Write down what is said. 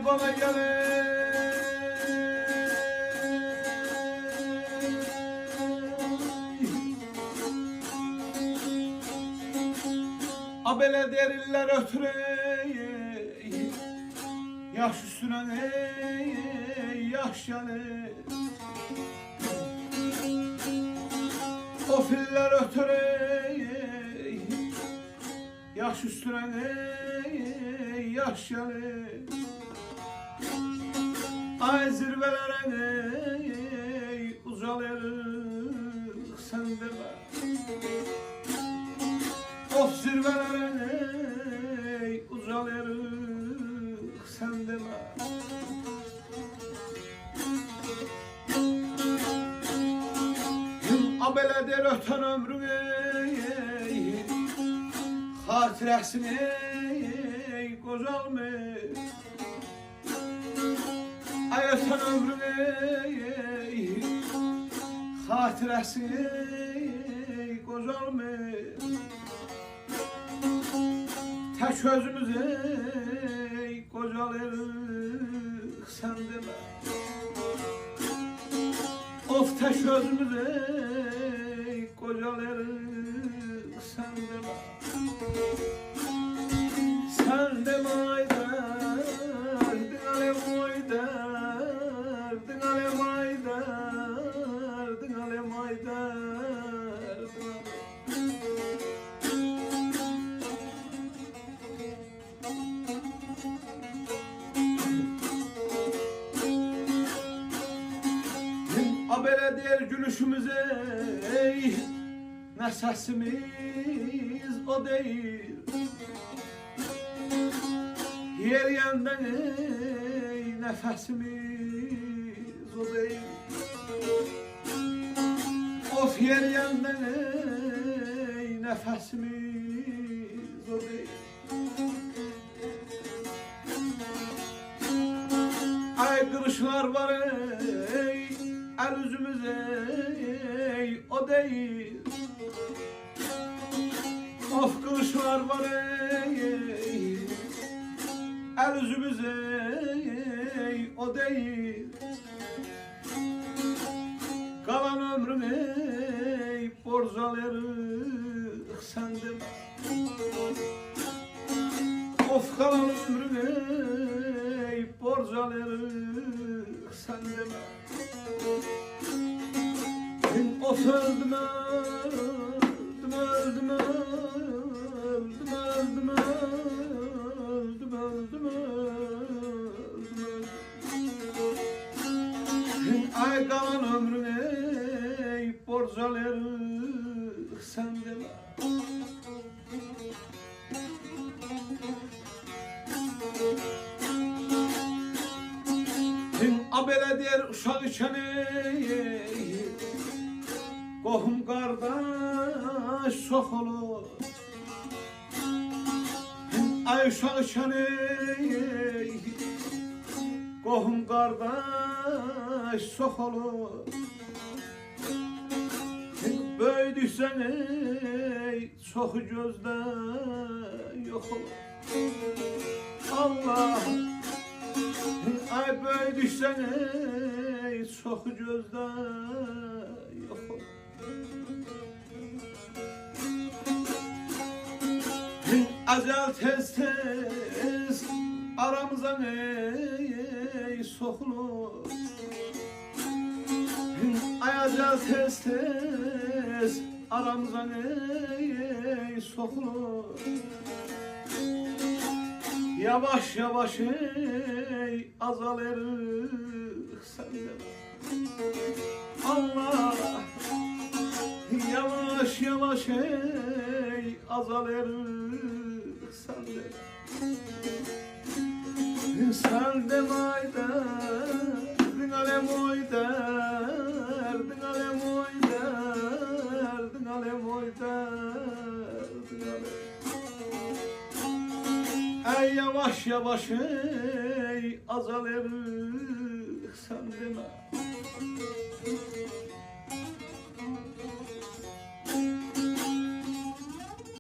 gel bana gel. Abele deriller ötüre yaş üstüne yaş yani. O filler ötüre yaş üstüne yaş yani. Ay zirvelere uzalırık sen de ben. Of zirvelere uzalırık sen de ben. Abeledir öten ömrüne hatirasını güzel mi? Ay öten ömrüne hatirasını güzel mi? Tek özümüze güzellik sen de ben. Of tek özümüze güzellik sen de ben. Sen de maydar, dingale maydar, dingale maydar, dingale maydar. Abele der gülüşümüze ne sesimiz o değil. Yer yandan nefesimiz o değil. Of yer yandan nefesimiz o değil. Ay kırışlar var el yüzümüze o değil. Of kırışlar var el yüzümüze o değil. Kalan ömrümü borcalarık sen de ben. Of kalan ömrümü borcalarık sen de ben. Of öldüm öldüm öldüm öldüm öldüm öldüm öldüm öldüm. Ay kalan ömrüne borcalarık sen de ben. Abele der uşak içene kohum kardeş sok olur. Ay uşak içene kohum kardeş sok olur. Böydüksen çok gözde yok olur. Allah ay böydüksen çok gözde yok olur. Acel tez tez aramıza sokulur. Ay acel tez tez aramıza sokulur. Yavaş yavaş azalırık sen de Allah. Yavaş yavaş azalırık sen de. Sen de maydar, dingale maydar, dingale maydar, dingale maydar, dingale. Ey yavaş yavaş azalırık sen de.